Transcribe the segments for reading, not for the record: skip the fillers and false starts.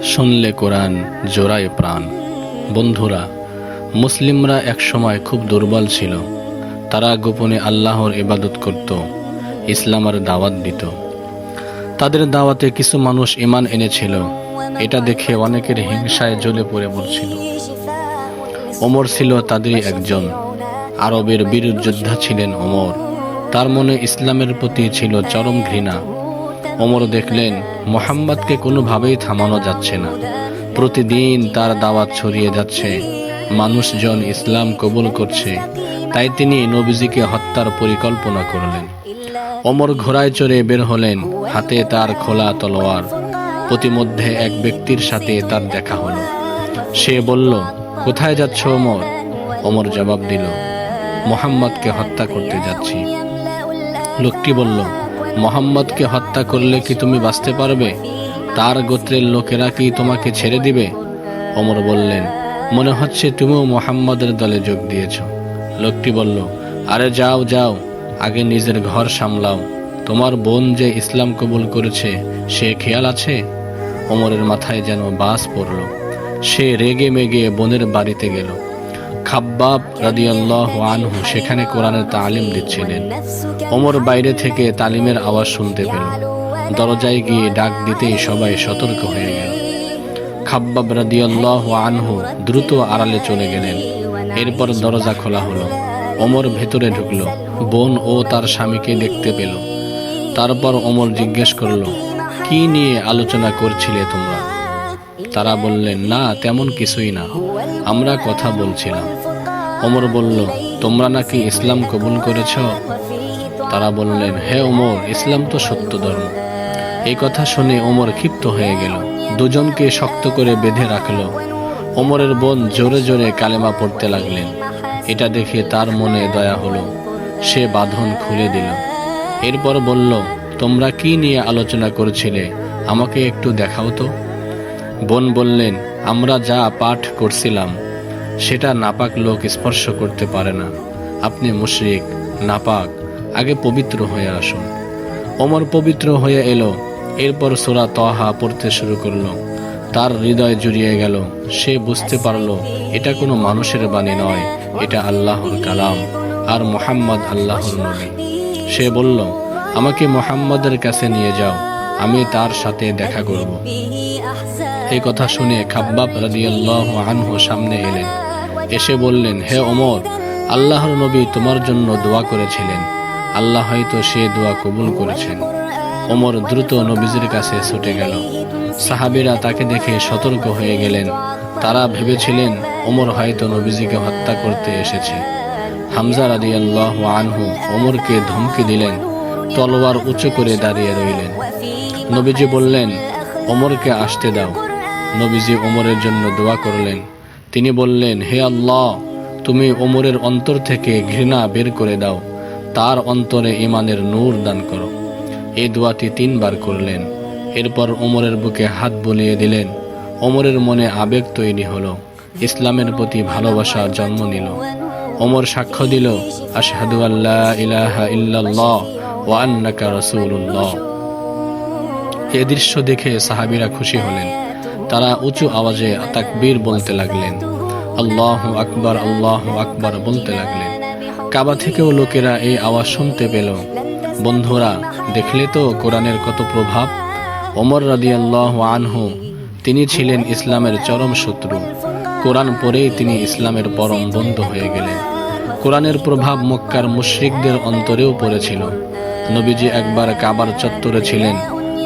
শুনলে কোরআন জোড়ায় প্রাণ। বন্ধুরা, মুসলিমরা একসময় খুব দুর্বল ছিল। তারা গোপনে আল্লাহর ইবাদত করত, ইসলামের দাওয়াত দিত। তাদের দাওয়াতে কিছু মানুষ ঈমান এনেছিল। এটা দেখে অনেকের হিংসায় জ্বলে পড়ে মরছিল। ওমর ছিল তাদেরই একজন। আরবের বীর যোদ্ধা ছিলেন ওমর। তার মনে ইসলামের প্রতি ছিল চরম ঘৃণা। ওমর দেখলেন মুহাম্মদকে কোনোভাবেই থামানো যাচ্ছে না। প্রতিদিন তার দাওয়াত ছড়িয়ে যাচ্ছে, মানুষজন ইসলাম কবুল করছে। তাই তিনি নবীজিকে হত্যার পরিকল্পনা করলেন। ওমর ঘোড়ায় চড়ে বের হলেন, হাতে তার খোলা তলোয়ার। প্রতিমধ্যে এক ব্যক্তির সাথে তার দেখা হলো। সে বলল, কোথায় যাচ্ছ ওমর? ওমর জবাব দিল, মুহাম্মদকে হত্যা করতে যাচ্ছি। লোকটি বলল, মুহাম্মদকে হত্যা করলে কি তুমি বাঁচতে পারবে? তার গোত্রের লোকেরা কি তোমাকে ছেড়ে দিবে? ওমর বললেন, মনে হচ্ছে তুমিও মুহাম্মদের দলে যোগ দিয়েছ। লোকটি বলল, আরে যাও যাও, আগে নিজের ঘর সামলাও। তোমার বোন যে ইসলাম কবুল করেছে, সে খেয়াল আছে? ওমরের মাথায় যেন বাস পড়ল। সে রেগে মেগে বোনের বাড়িতে গেল। খাব্বাব রাদিয়াল্লাহু আনহু সেখানে কোরআনের তালিম দিচ্ছিলেন। ওমর বাইরে থেকে তালিমের আওয়াজ শুনতে পেল। দরজায় গিয়ে ডাক দিতেই সবাই সতর্ক হয়ে গেল। খাব্বাব রাদিয়াল্লাহু আনহু দ্রুত আড়ালে চলে গেলেন। এরপর দরজা খোলা হলো। ওমর ভেতরে ঢুকল। বোন ও তার স্বামীকে দেখতে পেল। তারপর ওমর জিজ্ঞেস করল, কি নিয়ে আলোচনা করছিলে তোমরা? তারা বললেন, না তেমন কিছুই না, আমরা কথা বলছিলাম। ওমর বলল, তোমরা নাকি ইসলাম কবুল করেছ? তারা বললেন, হে ওমর, ইসলাম তো সত্য ধর্ম। এই কথা শুনে ওমর ক্ষিপ্ত হয়ে গেল। দুজনকে শক্ত করে বেঁধে রাখল। ওমরের বোন জোরে জোরে কালেমা পড়তে লাগলেন। এটা দেখে তার মনে দয়া হলো। সে বাঁধন খুলে দিল। এরপর বলল, তোমরা কি নিয়ে আলোচনা করেছিলে, আমাকে একটু দেখাও তো। বোন বললেন, আমরা যা পাঠ করছিলাম সেটা নাপাক লোক স্পর্শ করতে পারে না। আপনি মুশরিক, নাপাক, আগে পবিত্র হয়ে আসুন। ওমর পবিত্র হয়ে এলো। এরপর সূরা তাহা পড়তে শুরু করলো। তার হৃদয় জুড়িয়ে গেল। সে বুঝতে পারল এটা কোনো মানুষের বাণী নয়, এটা আল্লাহর কালাম, আর মুহাম্মদ আল্লাহর নবী। সে বলল, আমাকে মুহাম্মদের কাছে নিয়ে যাও, আমি তার সাথে দেখা করব। এই কথা শুনে খাব্বাব রাদিয়াল্লাহু আনহু সামনে এলেন। এসে বললেন, হে ওমর, আল্লাহর নবী তোমার জন্য দোয়া করেছিলেন। আল্লাহ হয়তো সে দোয়া কবুল করেছেন। ওমর দ্রুত নবীজির কাছে ছুটে গেল। সাহাবীরা তাকে দেখে সতর্ক হয়ে গেলেন। তারা ভেবেছিলেন ওমর হয়তো নবীজিকে হত্যা করতে এসেছে। হামজা রাদিয়াল্লাহু আনহু ওমরকে ধমকি দিলেন। তলোয়ার উঁচু করে দাঁড়িয়ে রইলেন। নবীজি বললেন, ওমরকে আসতে দাও। নবীজি ওমরের জন্য দোয়া করলেন। তিনি বললেন, হে আল্লাহ, তুমি ওমরের অন্তর থেকে ঘৃণা বের করে দাও, তার অন্তরে ঈমানের নূর দান করো। এই দোয়াটি 3 বার করলেন। এরপর ওমরের বুকে হাত বুলিয়ে দিলেন। ওমরের মনে আবেগ তৈরি হলো। ইসলামের প্রতি ভালোবাসা জন্ম নিল। ওমর সাক্ষ্য দিল, আশহাদু আল্লা ইলাহা ইল্লাল্লাহ ওয়া আন্নাকা রাসূলুল্লাহ। এই দৃশ্য দেখে সাহাবীরা খুশি হলেন। তারা উঁচু আওয়াজে তাকবীর বলতে লাগলেন। আল্লাহু আকবার, আল্লাহু আকবার বলতে লাগলেন। কাবা থেকেও লোকেরা এই আওয়াজ শুনতে পেল। বন্ধুরা, দেখলে তো কোরআনের কত প্রভাব। ওমর রাদিয়াল্লাহু আনহু, তিনি ছিলেন ইসলামের চরম শত্রু। কোরআন পড়েই তিনি ইসলামের পরম বন্ধু হয়ে গেলেন। কোরআনের প্রভাব মক্কার মুশরিকদের অন্তরেও পড়েছিল। নবীজি একবার কাবার চত্বরে ছিলেন,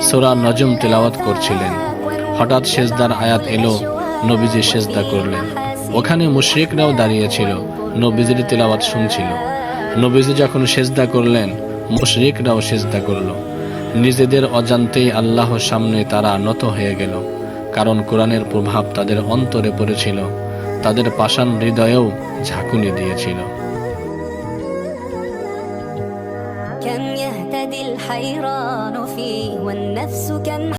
সূরা নজম তেলাওয়াত করছিলেন। হঠাৎ সেজদার আয়াত এলো। নবীজি সেজদা করলেন। ওখানে মুশরিকরাও দাঁড়িয়েছিল, নবীজির তেলাওয়াত শুনছিল। নবীজি যখন সেজদা করলেন, মুশরিকরাও সেজদা করল। নিজেদের অজান্তেই আল্লাহর সামনে তারা নত হয়ে গেল। কারণ কোরআনের প্রভাব তাদের অন্তরে পড়েছিল, তাদের পাষাণ হৃদয়েও ঝাঁকুনি দিয়েছিল।